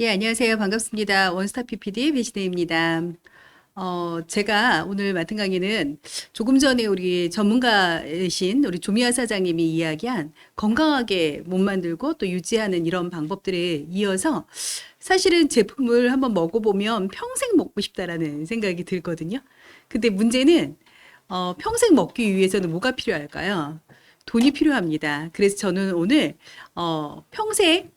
예, 안녕하세요. 반갑습니다. 원스타 PPD 배신혜입니다. 제가 오늘 맡은 강의는 조금 전에 우리 전문가이신 우리 조미아 사장님이 이야기한 건강하게 몸 만들고 또 유지하는 이런 방법들에 이어서 사실은 제품을 한번 먹어보면 평생 먹고 싶다라는 생각이 들거든요. 근데 문제는 평생 먹기 위해서는 뭐가 필요할까요? 돈이 필요합니다. 그래서 저는 오늘 평생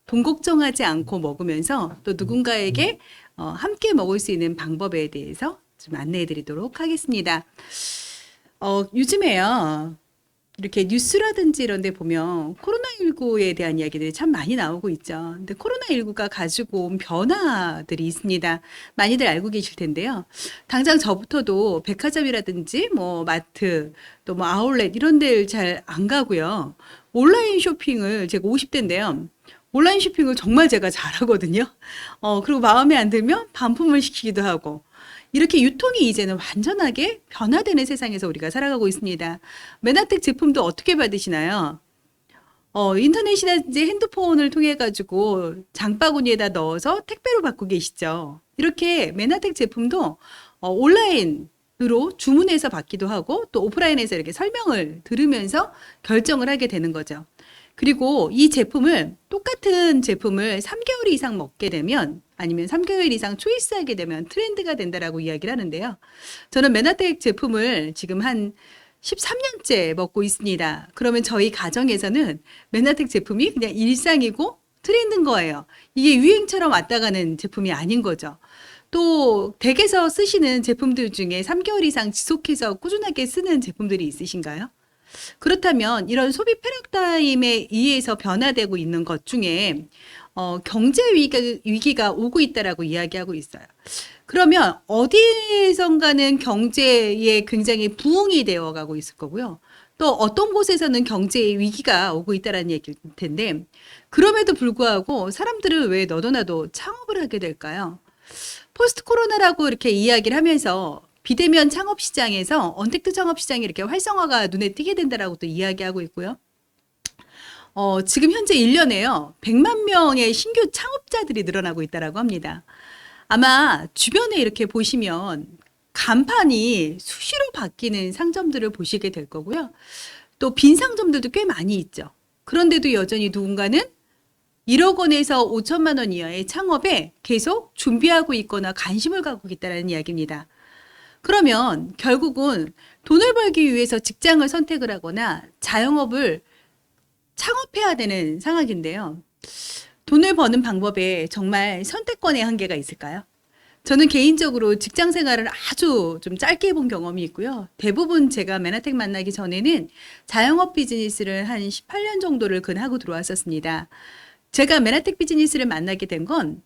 돈 걱정하지 않고 먹으면서 또 누군가에게 함께 먹을 수 있는 방법에 대해서 좀 안내해 드리도록 하겠습니다. 요즘에요. 이렇게 뉴스라든지 이런 데 보면 코로나19에 대한 이야기들이 참 많이 나오고 있죠. 근데 코로나19가 가지고 온 변화들이 있습니다. 많이들 알고 계실 텐데요. 당장 저부터도 백화점이라든지 뭐 마트 또 뭐 아울렛 이런 데를 잘 안 가고요. 온라인 쇼핑을 제가 50대인데요. 온라인 쇼핑을 정말 제가 잘하거든요. 그리고 마음에 안 들면 반품을 시키기도 하고. 이렇게 유통이 이제는 완전하게 변화되는 세상에서 우리가 살아가고 있습니다. 메나텍 제품도 어떻게 받으시나요? 인터넷이나 이제 핸드폰을 통해 가지고 장바구니에다 넣어서 택배로 받고 계시죠. 이렇게 메나텍 제품도 온라인으로 주문해서 받기도 하고 또 오프라인에서 이렇게 설명을 들으면서 결정을 하게 되는 거죠. 그리고 이 제품을 똑같은 제품을 3개월 이상 먹게 되면 아니면 3개월 이상 초이스하게 되면 트렌드가 된다라고 이야기를 하는데요. 저는 메나텍 제품을 지금 한 13년째 먹고 있습니다. 그러면 저희 가정에서는 메나텍 제품이 그냥 일상이고 트렌드인 거예요. 이게 유행처럼 왔다 가는 제품이 아닌 거죠. 또 댁에서 쓰시는 제품들 중에 3개월 이상 지속해서 꾸준하게 쓰는 제품들이 있으신가요? 그렇다면 이런 소비 패러다임에 의해서 변화되고 있는 것 중에 경제 위기가 오고 있다라고 이야기하고 있어요. 그러면 어디에선가는 경제에 굉장히 부흥이 되어 가고 있을 거고요. 또 어떤 곳에서는 경제 위기가 오고 있다라는 얘기일 텐데 그럼에도 불구하고 사람들은 왜 너도나도 창업을 하게 될까요? 포스트 코로나라고 이렇게 이야기를 하면서 비대면 창업 시장에서 언택트 창업 시장이 이렇게 활성화가 눈에 띄게 된다라고 또 이야기하고 있고요. 지금 현재 1년에요. 100만 명의 신규 창업자들이 늘어나고 있다라고 합니다. 아마 주변에 이렇게 보시면 간판이 수시로 바뀌는 상점들을 보시게 될 거고요. 또 빈 상점들도 꽤 많이 있죠. 그런데도 여전히 누군가는 1억 원에서 5천만 원 이하의 창업에 계속 준비하고 있거나 관심을 갖고 있다는 이야기입니다. 그러면 결국은 돈을 벌기 위해서 직장을 선택을 하거나 자영업을 창업해야 되는 상황인데요. 돈을 버는 방법에 정말 선택권의 한계가 있을까요? 저는 개인적으로 직장 생활을 아주 좀 짧게 해본 경험이 있고요. 대부분 제가 메나텍 만나기 전에는 자영업 비즈니스를 한 18년 정도를 근하고 들어왔었습니다. 제가 메나텍 비즈니스를 만나게 된 건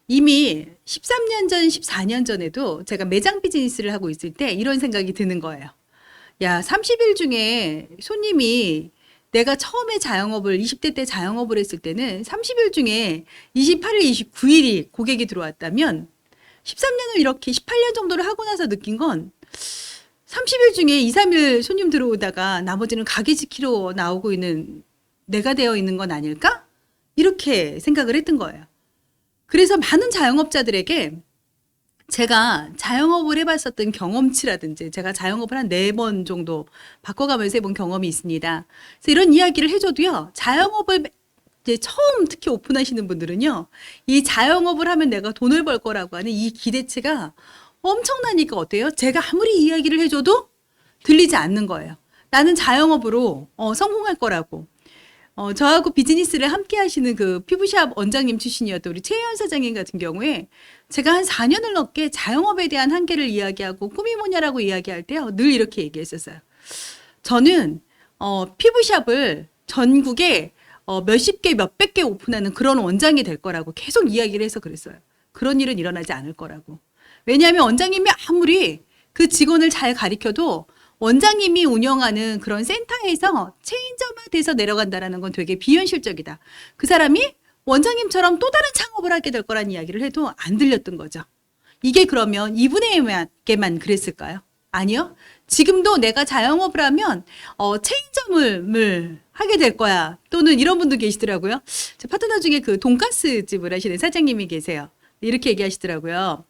이미 13년 전, 14년 전에도 제가 매장 비즈니스를 하고 있을 때 이런 생각이 드는 거예요. 야, 30일 중에 손님이 내가 처음에 자영업을 20대 때 자영업을 했을 때는 30일 중에 28일, 29일이 고객이 들어왔다면 13년을 이렇게 18년 정도를 하고 나서 느낀 건 30일 중에 2, 3일 손님 들어오다가 나머지는 가게 지키러 나오고 있는 내가 되어 있는 건 아닐까? 이렇게 생각을 했던 거예요. 그래서 많은 자영업자들에게 제가 자영업을 해봤었던 경험치라든지 제가 자영업을 한 4번 정도 바꿔가면서 해본 경험이 있습니다. 그래서 이런 이야기를 해줘도요. 자영업을 이제 처음 특히 오픈하시는 분들은요. 이 자영업을 하면 내가 돈을 벌 거라고 하는 이 기대치가 엄청나니까 어때요? 제가 아무리 이야기를 해줘도 들리지 않는 거예요. 나는 자영업으로 성공할 거라고. 저하고 비즈니스를 함께 하시는 그 피부샵 원장님 출신이었던 우리 최혜연 사장님 같은 경우에 제가 한 4년을 넘게 자영업에 대한 한계를 이야기하고 꿈이 뭐냐라고 이야기할 때요. 늘 이렇게 얘기했었어요. 저는 피부샵을 전국에 몇십 개, 몇백 개 오픈하는 그런 원장이 될 거라고 계속 이야기를 해서 그랬어요. 그런 일은 일어나지 않을 거라고. 왜냐하면 원장님이 아무리 그 직원을 잘 가리켜도 원장님이 운영하는 그런 센터에서 체인점화돼서 내려간다라는 건 되게 비현실적이다. 그 사람이 원장님처럼 또 다른 창업을 하게 될 거란 이야기를 해도 안 들렸던 거죠. 이게 그러면 이분에게만 그랬을까요? 아니요. 지금도 내가 자영업을 하면 체인점을 하게 될 거야. 또는 이런 분도 계시더라고요. 제 파트너 중에 그 돈가스 집을 하시는 사장님이 계세요. 이렇게 얘기하시더라고요.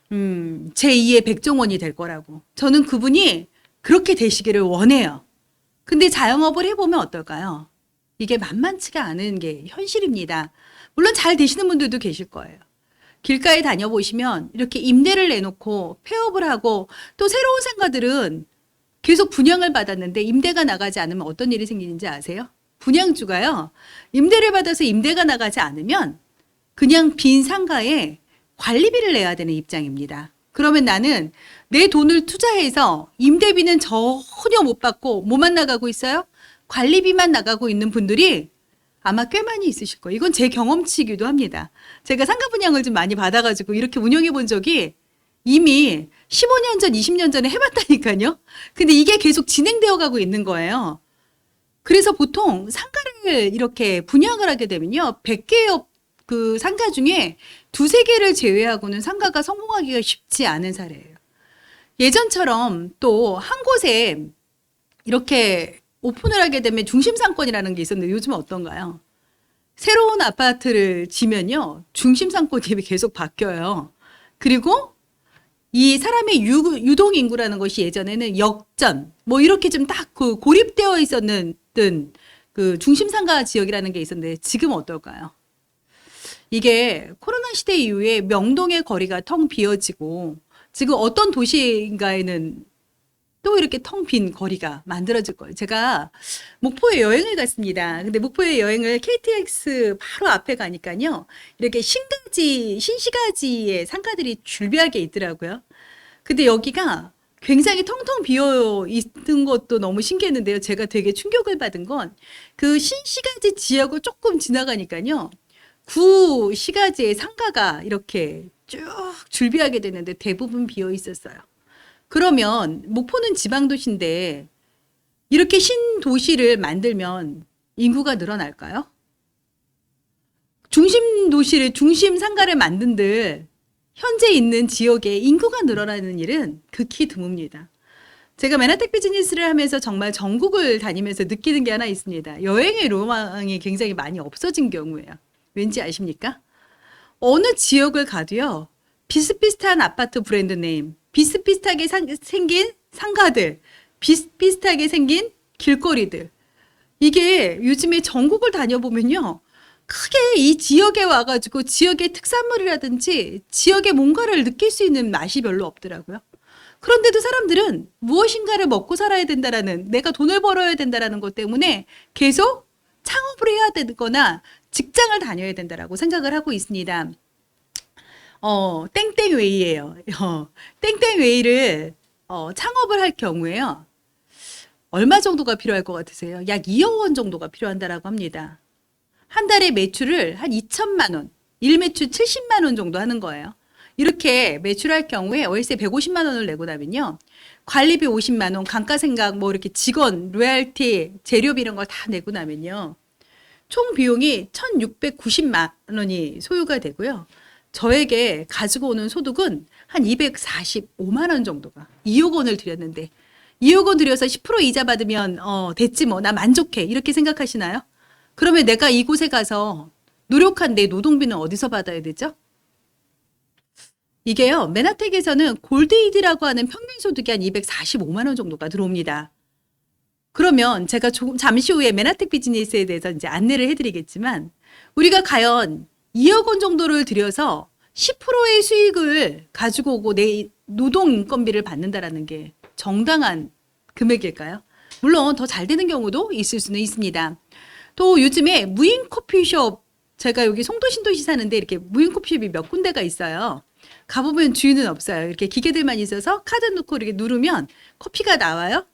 제2의 백종원이 될 거라고. 저는 그분이 그렇게 되시기를 원해요. 근데 자영업을 해보면 어떨까요? 이게 만만치가 않은 게 현실입니다. 물론 잘 되시는 분들도 계실 거예요. 길가에 다녀보시면 이렇게 임대를 내놓고 폐업을 하고 또 새로운 상가들은 계속 분양을 받았는데 임대가 나가지 않으면 어떤 일이 생기는지 아세요? 분양주가요. 임대를 받아서 임대가 나가지 않으면 그냥 빈 상가에 관리비를 내야 되는 입장입니다. 그러면 나는 내 돈을 투자해서 임대비는 전혀 못 받고 뭐만 나가고 있어요? 관리비만 나가고 있는 분들이 아마 꽤 많이 있으실 거예요. 이건 제 경험치이기도 합니다. 제가 상가 분양을 좀 많이 받아가지고 이렇게 운영해 본 적이 이미 15년 전, 20년 전에 해봤다니까요. 근데 이게 계속 진행되어 가고 있는 거예요. 그래서 보통 상가를 이렇게 분양을 하게 되면요. 100개의 그 상가 중에 두세 개를 제외하고는 상가가 성공하기가 쉽지 않은 사례예요. 예전처럼 또 한 곳에 이렇게 오픈을 하게 되면 중심 상권이라는 게 있었는데 요즘은 어떤가요? 새로운 아파트를 지면요. 중심 상권이 계속 바뀌어요. 그리고 이 사람의 유동 인구라는 것이 예전에는 역전 뭐 이렇게 좀 딱 그 고립되어 있었는 그 중심 상가 지역이라는 게 있었는데 지금 어떨까요? 이게 코로나 시대 이후에 명동의 거리가 텅 비어지고 지금 어떤 도시인가에는 또 이렇게 텅 빈 거리가 만들어질 거예요. 제가 목포에 여행을 갔습니다. 근데 목포에 여행을 KTX 바로 앞에 가니까요. 이렇게 신시가지의 상가들이 줄비하게 있더라고요. 근데 여기가 굉장히 텅텅 비어 있는 것도 너무 신기했는데요. 제가 되게 충격을 받은 건 그 신시가지 지역을 조금 지나가니까요. 구시가지의 상가가 이렇게 쭉 줄비하게 되는데 대부분 비어 있었어요. 그러면 목포는 지방도시인데 이렇게 신도시를 만들면 인구가 늘어날까요? 중심도시를 중심 상가를 만든들 현재 있는 지역에 인구가 늘어나는 일은 극히 드뭅니다. 제가 맨하탄 비즈니스를 하면서 정말 전국을 다니면서 느끼는 게 하나 있습니다. 여행의 로망이 굉장히 많이 없어진 경우예요. 왠지 아십니까? 어느 지역을 가도요. 비슷비슷한 아파트 브랜드 네임, 비슷비슷하게 생긴 상가들, 비슷비슷하게 생긴 길거리들. 이게 요즘에 전국을 다녀보면요. 크게 이 지역에 와가지고 지역의 특산물이라든지 지역의 뭔가를 느낄 수 있는 맛이 별로 없더라고요. 그런데도 사람들은 무엇인가를 먹고 살아야 된다라는, 내가 돈을 벌어야 된다라는 것 때문에 계속 창업을 해야 되거나 직장을 다녀야 된다라고 생각을 하고 있습니다. 땡땡웨이예요. 땡땡웨이를 창업을 할 경우에요. 얼마 정도가 필요할 것 같으세요? 약 2억 원 정도가 필요한다라고 합니다. 한 달에 매출을 한 2천만 원, 일매출 70만 원 정도 하는 거예요. 이렇게 매출할 경우에 월세 150만 원을 내고 나면요. 관리비 50만 원, 감가생각, 뭐 이렇게 직원, 로얄티, 재료비 이런 걸 다 내고 나면요. 총 비용이 1,690만 원이 소요가 되고요. 저에게 가지고 오는 소득은 한 245만 원 정도가 2억 원을 들였는데 2억 원 들여서 10% 이자 받으면 됐지 뭐 나 만족해 이렇게 생각하시나요? 그러면 내가 이곳에 가서 노력한 내 노동비는 어디서 받아야 되죠? 이게요. 맨하탄에서는 골드이드라고 하는 평균 소득이 한 245만 원 정도가 들어옵니다. 그러면 제가 잠시 후에 맨하탄 비즈니스에 대해서 이제 안내를 해드리겠지만 우리가 과연 2억 원 정도를 들여서 10%의 수익을 가지고 오고 내 노동 인건비를 받는다라는 게 정당한 금액일까요? 물론 더 잘 되는 경우도 있을 수는 있습니다. 또 요즘에 무인 커피숍, 제가 여기 송도 신도시 사는데 이렇게 무인 커피숍이 몇 군데가 있어요. 가보면 주인은 없어요. 이렇게 기계들만 있어서 카드 넣고 이렇게 누르면 커피가 나와요.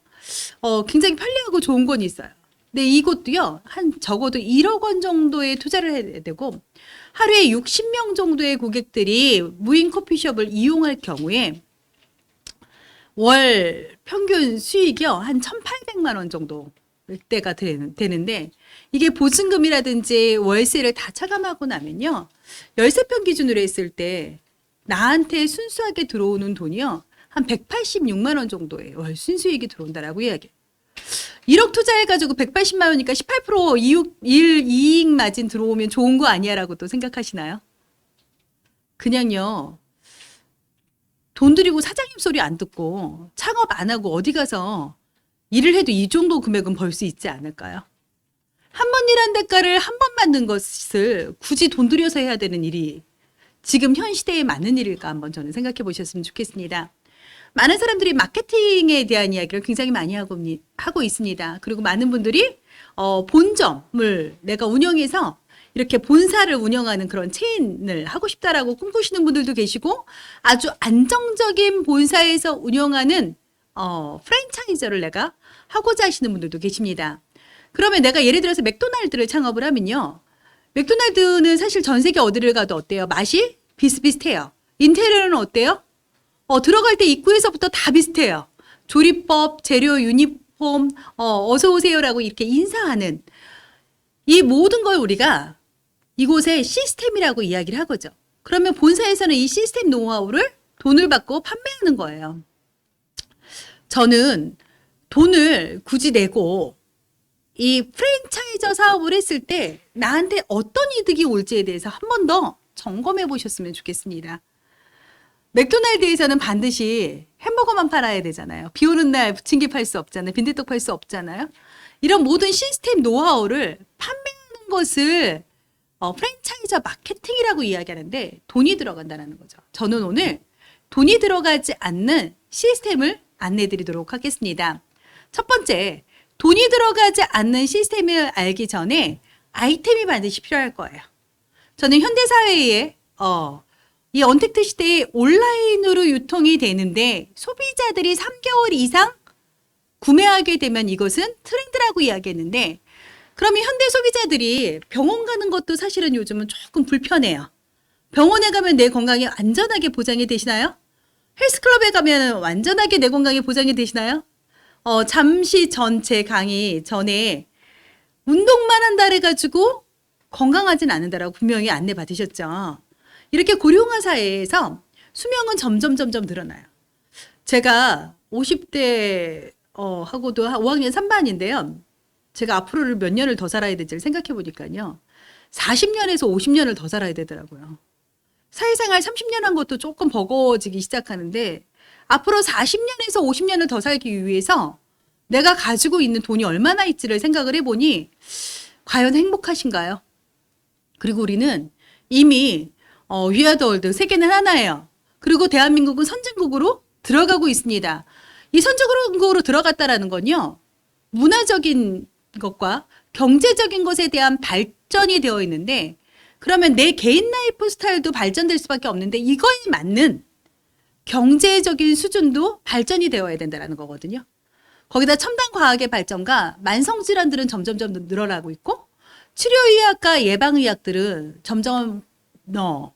굉장히 편리하고 좋은 건 있어요. 근데 이것도요, 한 적어도 1억 원 정도의 투자를 해야 되고, 하루에 60명 정도의 고객들이 무인 커피숍을 이용할 경우에 월 평균 수익이요, 한 1,800만 원 정도 때가 되는데, 이게 보증금이라든지 월세를 다 차감하고 나면요, 13평 기준으로 했을 때, 나한테 순수하게 들어오는 돈이요, 한 186만 원 정도의 월 순수익이 들어온다라고 이야기. 1억 투자해가지고 180만 원이니까 18% 이익 마진 들어오면 좋은 거 아니야라고 또 생각하시나요? 그냥요. 돈 들이고 사장님 소리 안 듣고 창업 안 하고 어디 가서 일을 해도 이 정도 금액은 벌 수 있지 않을까요? 한 번 일한 대가를 한 번 받는 것을 굳이 돈 들여서 해야 되는 일이 지금 현 시대에 맞는 일일까 한번 저는 생각해 보셨으면 좋겠습니다. 많은 사람들이 마케팅에 대한 이야기를 굉장히 많이 하고 있습니다. 그리고 많은 분들이 본점을 내가 운영해서 이렇게 본사를 운영하는 그런 체인을 하고 싶다라고 꿈꾸시는 분들도 계시고 아주 안정적인 본사에서 운영하는 프랜차이저를 내가 하고자 하시는 분들도 계십니다. 그러면 내가 예를 들어서 맥도날드를 창업을 하면요. 맥도날드는 사실 전 세계 어디를 가도 어때요? 맛이 비슷비슷해요. 인테리어는 어때요? 들어갈 때 입구에서부터 다 비슷해요. 조리법, 재료, 유니폼, 어서 오세요라고 이렇게 인사하는 이 모든 걸 우리가 이곳의 시스템이라고 이야기를 하거죠. 그러면 본사에서는 이 시스템 노하우를 돈을 받고 판매하는 거예요. 저는 돈을 굳이 내고 이 프랜차이저 사업을 했을 때 나한테 어떤 이득이 올지에 대해서 한 번 더 점검해 보셨으면 좋겠습니다. 맥도날드에서는 반드시 햄버거만 팔아야 되잖아요. 비 오는 날 부침개 팔 수 없잖아요. 빈대떡 팔 수 없잖아요. 이런 모든 시스템 노하우를 판매하는 것을 프랜차이저 마케팅이라고 이야기하는데 돈이 들어간다는 거죠. 저는 오늘 돈이 들어가지 않는 시스템을 안내 드리도록 하겠습니다. 첫 번째, 돈이 들어가지 않는 시스템을 알기 전에 아이템이 반드시 필요할 거예요. 저는 현대사회에 이 언택트 시대에 온라인으로 유통이 되는데 소비자들이 3개월 이상 구매하게 되면 이것은 트렌드라고 이야기했는데 그러면 현대 소비자들이 병원 가는 것도 사실은 요즘은 조금 불편해요. 병원에 가면 내 건강이 안전하게 보장이 되시나요? 헬스클럽에 가면 완전하게 내 건강이 보장이 되시나요? 잠시 전체 강의 전에 운동만 한다 해가지고 건강하진 않는다라고 분명히 안내 받으셨죠. 이렇게 고령화 사회에서 수명은 점점 늘어나요. 제가 50대 하고도 5학년 3반인데요. 제가 앞으로를 몇 년을 더 살아야 될지를 생각해 보니까요. 40년에서 50년을 더 살아야 되더라고요. 사회생활 30년 한 것도 조금 버거워지기 시작하는데 앞으로 40년에서 50년을 더 살기 위해서 내가 가지고 있는 돈이 얼마나 있지를 생각을 해보니 과연 행복하신가요? 그리고 우리는 이미 We are the world, 세계는 하나예요. 그리고 대한민국은 선진국으로 들어가고 있습니다. 이 선진국으로 들어갔다라는 건요. 문화적인 것과 경제적인 것에 대한 발전이 되어 있는데 그러면 내 개인 라이프 스타일도 발전될 수밖에 없는데 이거에 맞는 경제적인 수준도 발전이 되어야 된다는 거거든요. 거기다 첨단 과학의 발전과 만성질환들은 점점 늘어나고 있고 치료의학과 예방의학들은 점점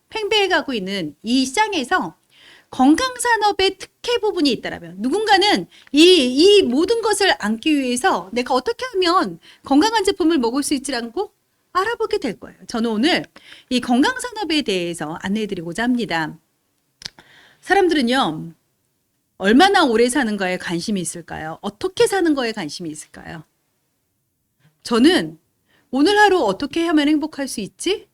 팽배해가고 있는 이 시장에서 건강산업의 특혜 부분이 있다라면 누군가는 이 모든 것을 안기 위해서 내가 어떻게 하면 건강한 제품을 먹을 수 있지라고 알아보게 될 거예요. 저는 오늘 이 건강산업에 대해서 안내해드리고자 합니다. 사람들은요, 얼마나 오래 사는 거에 관심이 있을까요? 어떻게 사는 거에 관심이 있을까요? 저는 오늘 하루 어떻게 하면 행복할 수 있지?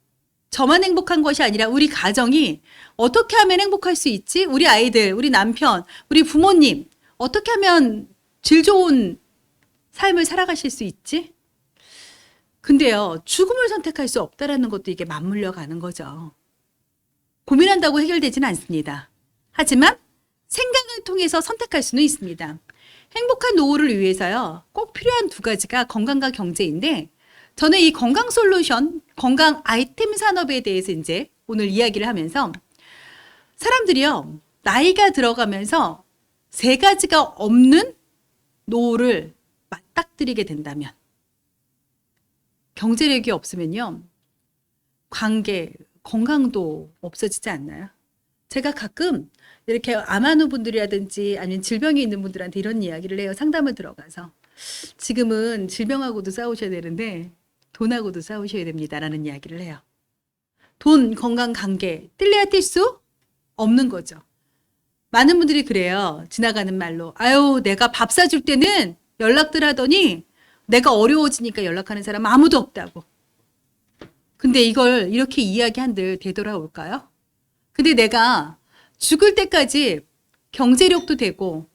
저만 행복한 것이 아니라 우리 가정이 어떻게 하면 행복할 수 있지? 우리 아이들, 우리 남편, 우리 부모님 어떻게 하면 질 좋은 삶을 살아가실 수 있지? 근데요, 죽음을 선택할 수 없다라는 것도 이게 맞물려 가는 거죠. 고민한다고 해결되지는 않습니다. 하지만 생각을 통해서 선택할 수는 있습니다. 행복한 노후를 위해서요, 꼭 필요한 두 가지가 건강과 경제인데 저는 이 건강 솔루션, 건강 아이템 산업에 대해서 이제 오늘 이야기를 하면서 사람들이요, 나이가 들어가면서 세 가지가 없는 노후를 맞닥뜨리게 된다면 경제력이 없으면요, 관계, 건강도 없어지지 않나요? 제가 가끔 이렇게 암환우 분들이라든지 아니면 질병이 있는 분들한테 이런 이야기를 해요. 상담을 들어가서. 지금은 질병하고도 싸우셔야 되는데 돈하고도 싸우셔야 됩니다라는 이야기를 해요. 돈, 건강, 관계 뗄래야 뗄 수 없는 거죠. 많은 분들이 그래요. 지나가는 말로. 아유, 내가 밥 사줄 때는 연락들 하더니 내가 어려워지니까 연락하는 사람 아무도 없다고. 근데 이걸 이렇게 이야기한들 되돌아올까요? 근데 내가 죽을 때까지 경제력도 되고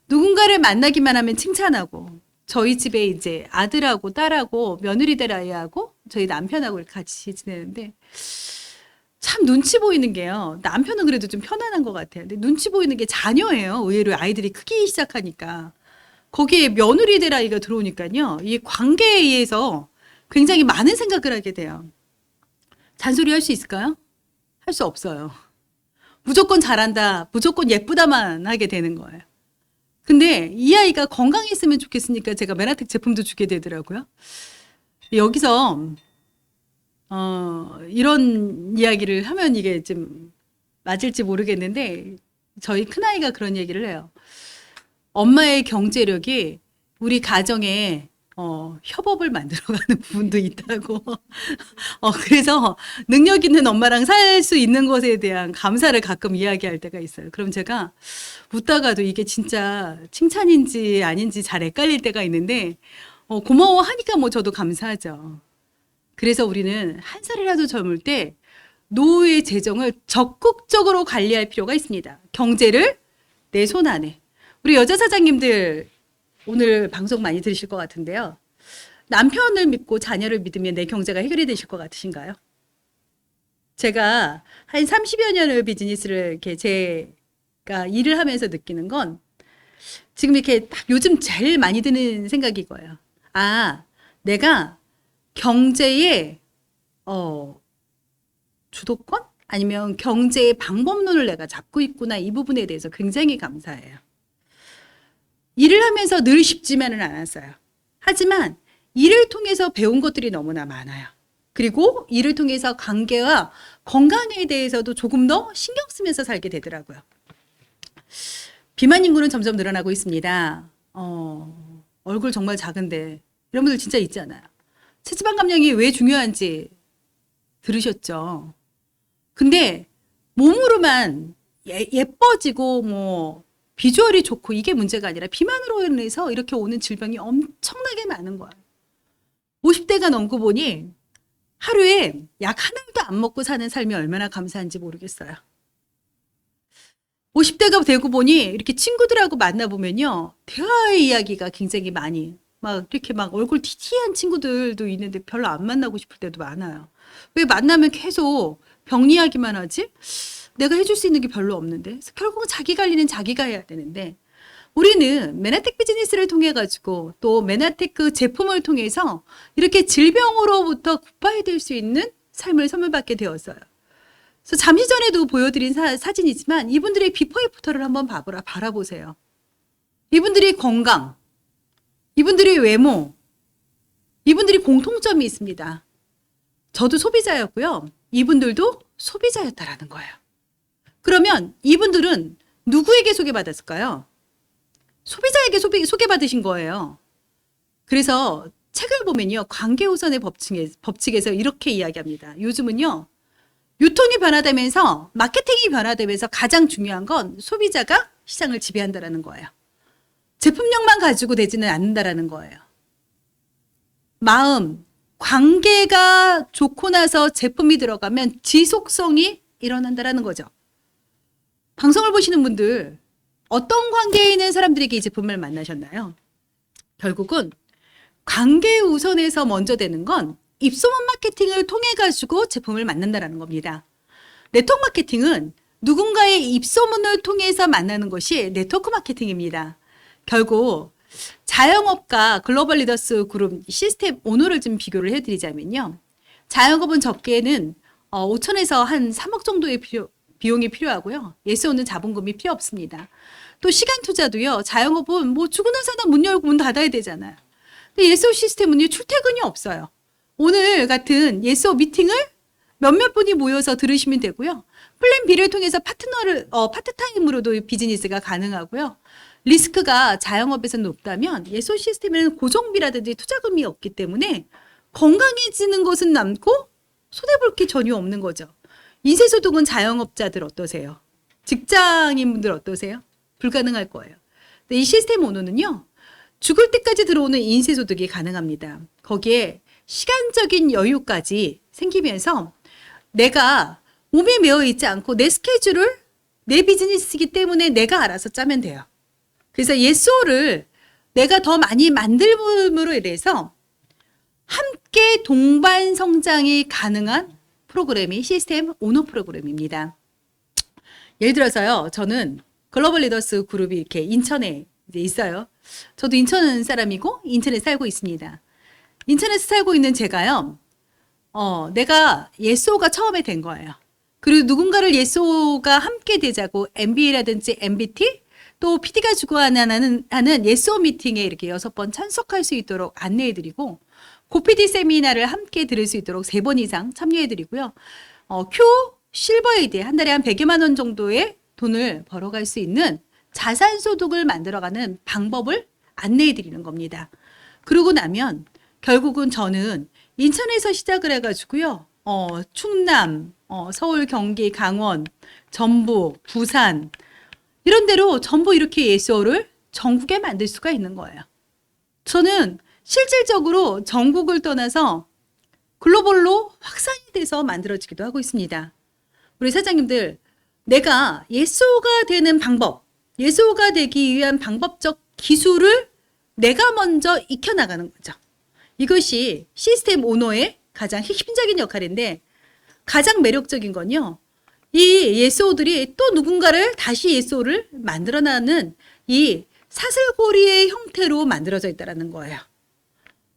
누군가를 만나기만 하면 칭찬하고 저희 집에 이제 아들하고 딸하고 며느리들 아이하고 저희 남편하고 같이 지내는데 참 눈치 보이는 게요. 남편은 그래도 좀 편안한 것 같아요. 근데 눈치 보이는 게 자녀예요. 의외로 아이들이 크기 시작하니까. 거기에 며느리들 아이가 들어오니까요. 이 관계에 의해서 굉장히 많은 생각을 하게 돼요. 잔소리 할 수 있을까요? 할 수 없어요. 무조건 잘한다, 무조건 예쁘다만 하게 되는 거예요. 근데 이 아이가 건강했으면 좋겠으니까 제가 메나텍 제품도 주게 되더라고요. 여기서 이런 이야기를 하면 이게 좀 맞을지 모르겠는데 저희 큰아이가 그런 얘기를 해요. 엄마의 경제력이 우리 가정에 협업을 만들어가는 부분도 있다고. 그래서 능력 있는 엄마랑 살 수 있는 것에 대한 감사를 가끔 이야기할 때가 있어요. 그럼 제가 웃다가도 이게 진짜 칭찬인지 아닌지 잘 헷갈릴 때가 있는데 고마워하니까 뭐 저도 감사하죠. 그래서 우리는 한 살이라도 젊을 때 노후의 재정을 적극적으로 관리할 필요가 있습니다. 경제를 내 손 안에. 우리 여자 사장님들 오늘 방송 많이 들으실 것 같은데요. 남편을 믿고 자녀를 믿으면 내 경제가 해결이 되실 것 같으신가요? 제가 한 30여 년을 비즈니스를 이렇게 제가 일을 하면서 느끼는 건 지금 이렇게 딱 요즘 제일 많이 드는 생각이 이거예요. 아, 내가 경제의 주도권? 아니면 경제의 방법론을 내가 잡고 있구나. 이 부분에 대해서 굉장히 감사해요. 일을 하면서 늘 쉽지만은 않았어요. 하지만 일을 통해서 배운 것들이 너무나 많아요. 그리고 일을 통해서 관계와 건강에 대해서도 조금 더 신경 쓰면서 살게 되더라고요. 비만 인구는 점점 늘어나고 있습니다. 얼굴 정말 작은데 이런 분들 진짜 있지 않아요? 체지방 감량이 왜 중요한지 들으셨죠? 근데 몸으로만 예뻐지고 뭐 비주얼이 좋고 이게 문제가 아니라 비만으로 인해서 이렇게 오는 질병이 엄청나게 많은 거예요. 50대가 넘고 보니 하루에 약 하나도 안 먹고 사는 삶이 얼마나 감사한지 모르겠어요. 50대가 되고 보니 이렇게 친구들하고 만나보면요. 대화의 이야기가 굉장히 많이 막 이렇게 막 얼굴 티티한 친구들도 있는데 별로 안 만나고 싶을 때도 많아요. 왜 만나면 계속 병 이야기만 하지? 내가 해줄 수 있는 게 별로 없는데. 그래서 결국은 자기 관리는 자기가 해야 되는데 우리는 메나텍 비즈니스를 통해 가지고 또 메나텍 그 제품을 통해서 이렇게 질병으로부터 굿바이 될 수 있는 삶을 선물받게 되었어요. 그래서 잠시 전에도 보여드린 사진이지만 이분들의 비포 애프터를 한번 바라보세요. 이분들의 건강, 이분들의 외모, 이분들이 공통점이 있습니다. 저도 소비자였고요. 이분들도 소비자였다라는 거예요. 그러면 이분들은 누구에게 소개받았을까요? 소비자에게 소개받으신 거예요. 그래서 책을 보면요. 관계우선의 법칙에서 이렇게 이야기합니다. 요즘은요. 유통이 변화되면서 마케팅이 변화되면서 가장 중요한 건 소비자가 시장을 지배한다라는 거예요. 제품력만 가지고 되지는 않는다라는 거예요. 마음, 관계가 좋고 나서 제품이 들어가면 지속성이 일어난다라는 거죠. 방송을 보시는 분들 어떤 관계에 있는 사람들에게 이 제품을 만나셨나요? 결국은 관계 우선에서 먼저 되는 건 입소문 마케팅을 통해 가지고 제품을 만난다라는 겁니다. 네트워크 마케팅은 누군가의 입소문을 통해서 만나는 것이 네트워크 마케팅입니다. 결국 자영업과 글로벌 리더스 그룹 시스템 오너를 좀 비교를 해드리자면요. 자영업은 적게는 5천에서 한 3억 정도의 비용이 필요하고요. 예스오는 자본금이 필요 없습니다. 또 시간 투자도요. 자영업은 뭐 죽는 사람 문 열고 문 닫아야 되잖아요. 근데 예스오 시스템은요. 출퇴근이 없어요. 오늘 같은 예스오 미팅을 몇몇 분이 모여서 들으시면 되고요. 플랜 B를 통해서 파트타임으로도 비즈니스가 가능하고요. 리스크가 자영업에서 높다면 예소 시스템에는 고정비라든지 투자금이 없기 때문에 건강해지는 것은 남고 손해볼 게 전혀 없는 거죠. 인쇄소득은 자영업자들 어떠세요? 직장인분들 어떠세요? 불가능할 거예요. 근데 이 시스템 오너는요, 죽을 때까지 들어오는 인쇄소득이 가능합니다. 거기에 시간적인 여유까지 생기면서 내가 몸에 매어 있지 않고 내 스케줄을 내 비즈니스이기 때문에 내가 알아서 짜면 돼요. 그래서 예스오를 내가 더 많이 만들므로 인해서 함께 동반 성장이 가능한 프로그램이 시스템 오너 프로그램입니다. 예를 들어서요, 저는 글로벌 리더스 그룹이 이렇게 인천에 이제 있어요. 저도 인천 사람이고 인천에 살고 있습니다. 인천에서 살고 있는 제가요, 내가 예스오가 처음에 된 거예요. 그리고 누군가를 예스오가 함께 되자고 MBA라든지 MBT 또 PD가 주관하는 예스오 미팅에 이렇게 6번 참석할 수 있도록 안내해드리고 고PD 세미나를 함께 들을 수 있도록 3번 이상 참여해드리고요. 큐 실버에이드 한 달에 한 100여만 원 정도의 돈을 벌어갈 수 있는 자산소득을 만들어가는 방법을 안내해드리는 겁니다. 그러고 나면 결국은 저는 인천에서 시작을 해가지고요. 충남, 서울, 경기, 강원, 전북, 부산 이런 데로 전부 이렇게 예스오를 전국에 만들 수가 있는 거예요. 저는 실질적으로 전국을 떠나서 글로벌로 확산이 돼서 만들어지기도 하고 있습니다. 우리 사장님들, 내가 예스오가 되는 방법, 예스오가 되기 위한 방법적 기술을 내가 먼저 익혀나가는 거죠. 이것이 시스템 오너의 가장 핵심적인 역할인데 가장 매력적인 건요, 이 예스오들이 또 누군가를 다시 예스오를 만들어나는 이 사슬고리의 형태로 만들어져 있다는 거예요.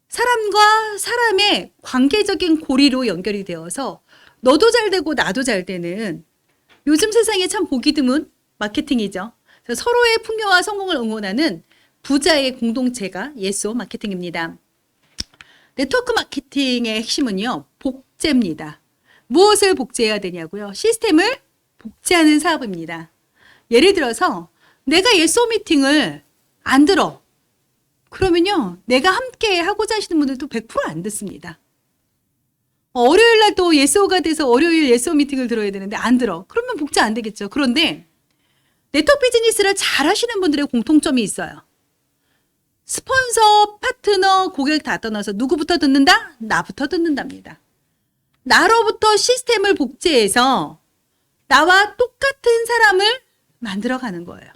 사람과 사람의 관계적인 고리로 연결이 되어서 너도 잘 되고 나도 잘 되는 요즘 세상에 참 보기 드문 마케팅이죠. 서로의 풍요와 성공을 응원하는 부자의 공동체가 예스오 마케팅입니다. 네트워크 마케팅의 핵심은요, 복제입니다. 무엇을 복제해야 되냐고요? 시스템을 복제하는 사업입니다. 예를 들어서 내가 예스오 미팅을 안 들어. 그러면요, 내가 함께 하고자 하시는 분들도 100% 안 듣습니다. 월요일 날 또 예스오가 돼서 월요일 예스오 미팅을 들어야 되는데 안 들어. 그러면 복제 안 되겠죠. 그런데 네트워크 비즈니스를 잘 하시는 분들의 공통점이 있어요. 스폰서, 파트너, 고객 다 떠나서 누구부터 듣는다? 나부터 듣는답니다. 나로부터 시스템을 복제해서 나와 똑같은 사람을 만들어가는 거예요.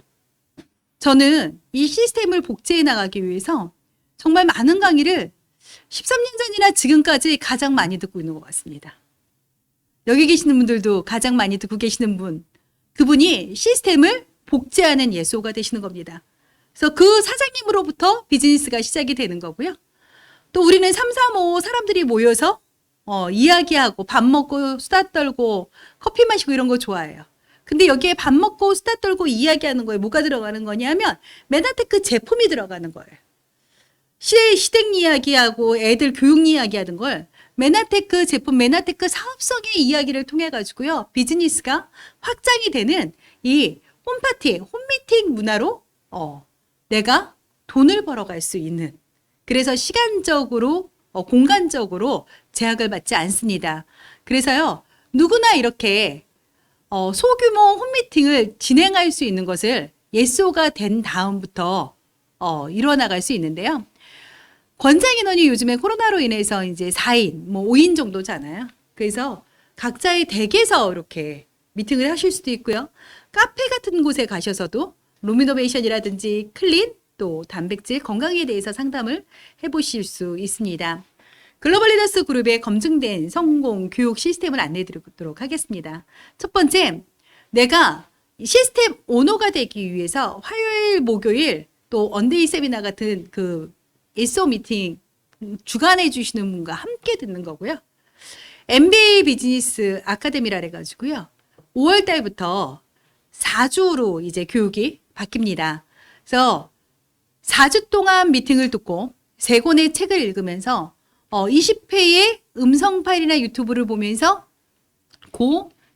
저는 이 시스템을 복제해 나가기 위해서 정말 많은 강의를 13년 전이나 지금까지 가장 많이 듣고 있는 것 같습니다. 여기 계시는 분들도 가장 많이 듣고 계시는 분, 그분이 시스템을 복제하는 예스오가 되시는 겁니다. 그래서 그 사장님으로부터 비즈니스가 시작이 되는 거고요. 또 우리는 3, 4, 5 사람들이 모여서 이야기하고 밥 먹고 수다 떨고 커피 마시고 이런 거 좋아해요. 근데 여기에 밥 먹고 수다 떨고 이야기하는 거에 뭐가 들어가는 거냐면 메나테크 제품이 들어가는 거예요. 시댁 이야기하고 애들 교육 이야기하는 걸 메나테크 제품, 메나테크 사업성의 이야기를 통해 가지고요, 비즈니스가 확장이 되는 이 홈파티, 홈미팅 문화로 내가 돈을 벌어갈 수 있는, 그래서 시간적으로 공간적으로 제약을 받지 않습니다. 그래서요, 누구나 이렇게 소규모 홈미팅을 진행할 수 있는 것을 예스오가 된 다음부터 이뤄나갈 수 있는데요. 권장 인원이 요즘에 코로나로 인해서 이제 4인, 5인 정도잖아요. 그래서 각자의 댁에서 이렇게 미팅을 하실 수도 있고요. 카페 같은 곳에 가셔서도 루미노베이션이라든지 클린, 또 단백질, 건강에 대해서 상담을 해보실 수 있습니다. 글로벌 리더스 그룹의 검증된 성공 교육 시스템을 안내해 드리도록 하겠습니다. 첫 번째, 내가 시스템 오너가 되기 위해서 화요일, 목요일, 또 언데이 세미나 같은 그 예스오 미팅 주관해 주시는 분과 함께 듣는 거고요. MBA 비즈니스 아카데미라 해가지고요. 5월 달부터 4주로 이제 교육이 바뀝니다. 그래서 4주 동안 미팅을 듣고 3권의 책을 읽으면서 20회의 음성 파일이나 유튜브를 보면서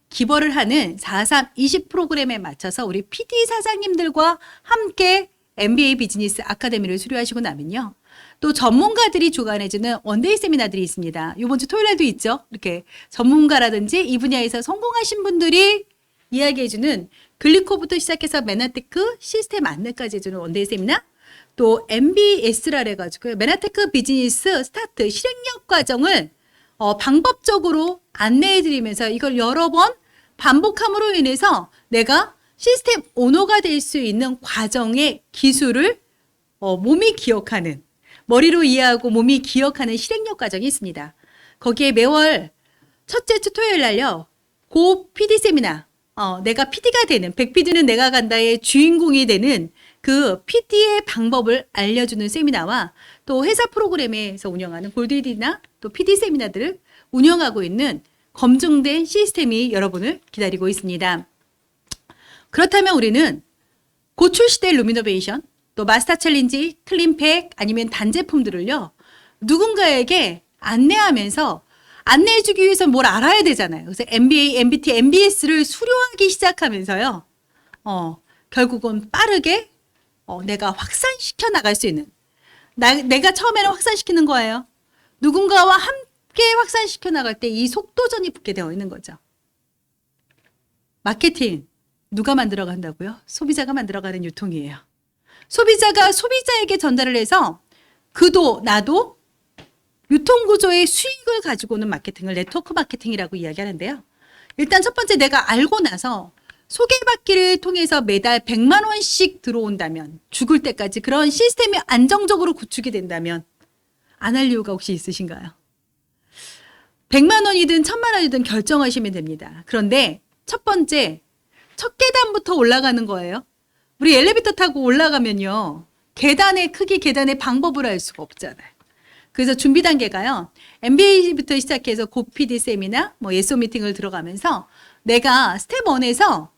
기벌을 하는 4-3-20 프로그램에 맞춰서 우리 PD 사장님들과 함께 MBA 비즈니스 아카데미를 수료하시고 나면요, 또 전문가들이 주관해주는 원데이 세미나들이 있습니다. 이번 주 토요일 날도 있죠. 이렇게 전문가라든지 이 분야에서 성공하신 분들이 이야기해주는 글리코부터 시작해서 메나테크 시스템 안내까지 해주는 원데이 세미나, 또 MBS라 해가지고 메나테크 비즈니스 스타트 실행력 과정을 방법적으로 안내해드리면서 이걸 여러 번 반복함으로 인해서 내가 시스템 오너가 될 수 있는 과정의 기술을 몸이 기억하는, 머리로 이해하고 몸이 기억하는 실행력 과정이 있습니다. 거기에 매월 첫째 주 토요일 날요, 고 PD 세미나, 내가 PD가 되는, 100PD는 내가 간다의 주인공이 되는 그 PD의 방법을 알려주는 세미나와 또 회사 프로그램에서 운영하는 골드디나 또 PD 세미나들을 운영하고 있는 검증된 시스템이 여러분을 기다리고 있습니다. 그렇다면 우리는 곧 출시될 루미노베이션, 또 마스터 챌린지, 클린팩 아니면 단제품들을요, 누군가에게 안내하면서 안내해주기 위해서 뭘 알아야 되잖아요. 그래서 MBA, MBT, MBS를 수료하기 시작하면서요, 결국은 빠르게 내가 확산시켜 나갈 수 있는, 내가 처음에는 확산시키는 거예요. 누군가와 함께 확산시켜 나갈 때 이 속도전이 붙게 되어 있는 거죠. 마케팅 누가 만들어 간다고요? 소비자가 만들어가는 유통이에요. 소비자가 소비자에게 전달을 해서 그도 나도 유통구조의 수익을 가지고 오는 마케팅을 네트워크 마케팅이라고 이야기하는데요. 일단 첫 번째, 내가 알고 나서 소개받기를 통해서 매달 100만 원씩 들어온다면, 죽을 때까지 그런 시스템이 안정적으로 구축이 된다면 안 할 이유가 혹시 있으신가요? 100만 원이든 1000만 원이든 결정하시면 됩니다. 그런데 첫 번째, 첫 계단부터 올라가는 거예요. 우리 엘리베이터 타고 올라가면요, 계단의 크기, 계단의 방법을 알 수가 없잖아요. 그래서 준비 단계가요, MBA부터 시작해서 고 PD 세미나, 예소 미팅을 들어가면서 내가 스텝 1에서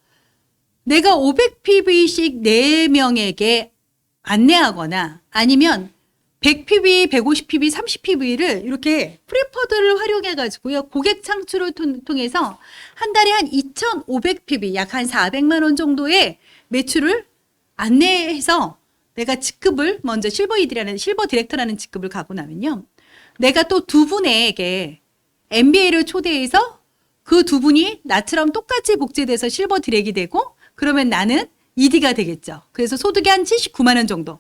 내가 500PV씩 4명에게 안내하거나 아니면 100PV, 150PV, 30PV를 이렇게 프리퍼드를 활용해가지고요, 고객 창출을 통해서 한 달에 한 2,500PV, 약 한 400만 원 정도의 매출을 안내해서 내가 직급을 먼저 실버 디렉터라는 직급을 가고 나면요, 내가 또 두 분에게 MBA를 초대해서 그 두 분이 나처럼 똑같이 복제돼서 실버 디렉이 되고, 그러면 나는 ED가 되겠죠. 그래서 소득이 한 79만 원 정도.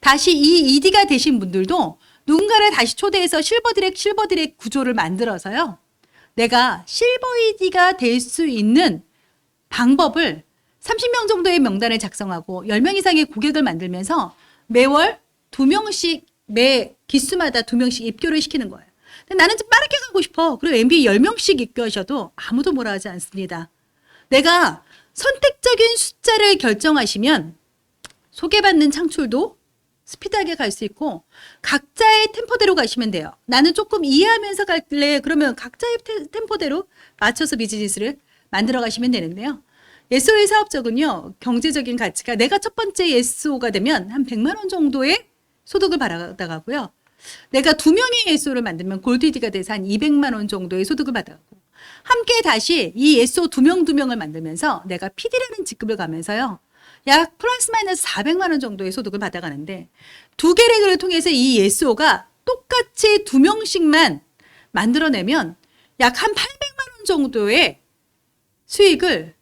다시 이 ED가 되신 분들도 누군가를 다시 초대해서 실버 디렉 구조를 만들어서요, 내가 실버 ED가 될 수 있는 방법을 30명 정도의 명단을 작성하고 10명 이상의 고객을 만들면서 매월 2명씩, 매 기수마다 2명씩 입교를 시키는 거예요. 근데 나는 좀 빠르게 가고 싶어. 그리고 MBA 10명씩 입교하셔도 아무도 뭐라 하지 않습니다. 내가 선택적인 숫자를 결정하시면 소개받는 창출도 스피드하게 갈 수 있고, 각자의 템포대로 가시면 돼요. 나는 조금 이해하면서 갈래. 그러면 각자의 템포대로 맞춰서 비즈니스를 만들어 가시면 되는데요. SO의 사업적은요, 경제적인 가치가 내가 첫 번째 SO가 되면 한 100만 원 정도의 소득을 받아가고요. 내가 2명의 SO를 만들면 골드디가 돼서 한 200만 원 정도의 소득을 받아가고, 함께 다시 이 SO 2명을 만들면서 내가 PD라는 직급을 가면서요, 약 플러스 마이너스 400만 원 정도의 소득을 받아가는데, 두 계획을 통해서 이 SO가 똑같이 2명씩만 만들어내면 약 한 800만 원 정도의 수익을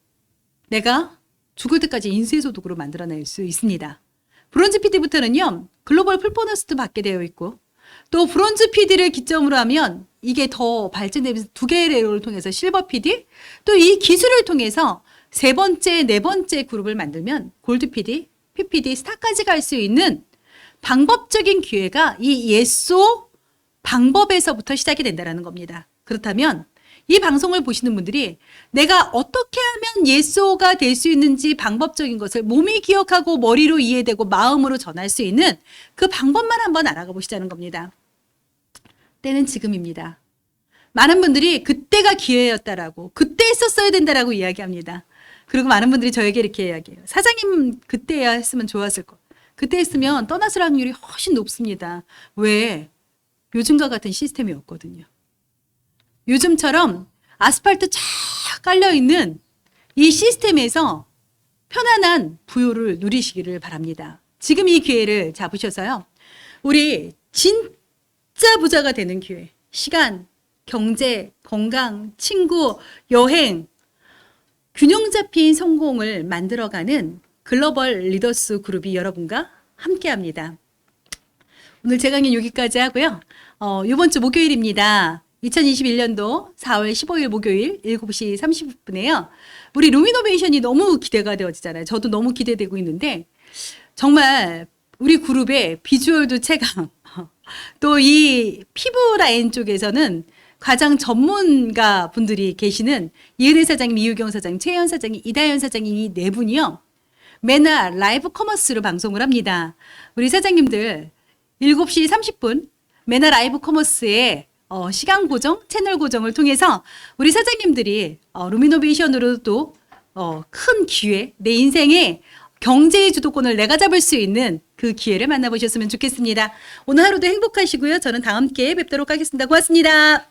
내가 죽을 때까지 인수소득으로 만들어낼 수 있습니다. 브론즈 PD부터는요, 글로벌 풀보너스도 받게 되어 있고, 또 브론즈 PD를 기점으로 하면 이게 더 발전되면서 두 개의 레벨을 통해서 실버 PD, 또 이 기술을 통해서 세 번째, 네 번째 그룹을 만들면 골드 PD, PPD, 스타까지 갈 수 있는 방법적인 기회가 이 예소 방법에서부터 시작이 된다는 겁니다. 그렇다면 이 방송을 보시는 분들이 내가 어떻게 하면 예소가 될 수 있는지 방법적인 것을 몸이 기억하고 머리로 이해되고 마음으로 전할 수 있는 그 방법만 한번 알아가 보시자는 겁니다. 때는 지금입니다. 많은 분들이 그때가 기회였다라고, 그때 했었어야 된다라고 이야기합니다. 그리고 많은 분들이 저에게 이렇게 이야기해요. 사장님 그때야 했으면 좋았을 것. 그때 했으면 떠났을 확률이 훨씬 높습니다. 왜? 요즘과 같은 시스템이 없거든요. 요즘처럼 아스팔트 쫙 깔려있는 이 시스템에서 편안한 부요를 누리시기를 바랍니다. 지금 이 기회를 잡으셔서요, 우리 진짜 부자가 되는 기회, 시간, 경제, 건강, 친구, 여행, 균형 잡힌 성공을 만들어가는 글로벌 리더스 그룹이 여러분과 함께 합니다. 오늘 제 강의 여기까지 하고요. 이번 주 목요일입니다. 2021년도 4월 15일 목요일 7시 30분에요. 우리 루미노베이션이 너무 기대가 되어지잖아요. 저도 너무 기대되고 있는데 정말 우리 그룹의 비주얼도 최강, 또 이 피부 라인 쪽에서는 가장 전문가 분들이 계시는 이은혜 사장님, 이유경 사장님, 최현 사장님, 이다현 사장님 이 네 분이요. 매날 라이브 커머스로 방송을 합니다. 우리 사장님들 7시 30분 매날 라이브 커머스에 시간 고정, 채널 고정을 통해서 우리 사장님들이 루미노베이션으로도 큰 기회, 내 인생의 경제의 주도권을 내가 잡을 수 있는 그 기회를 만나보셨으면 좋겠습니다. 오늘 하루도 행복하시고요. 저는 다음 기회에 뵙도록 하겠습니다. 고맙습니다.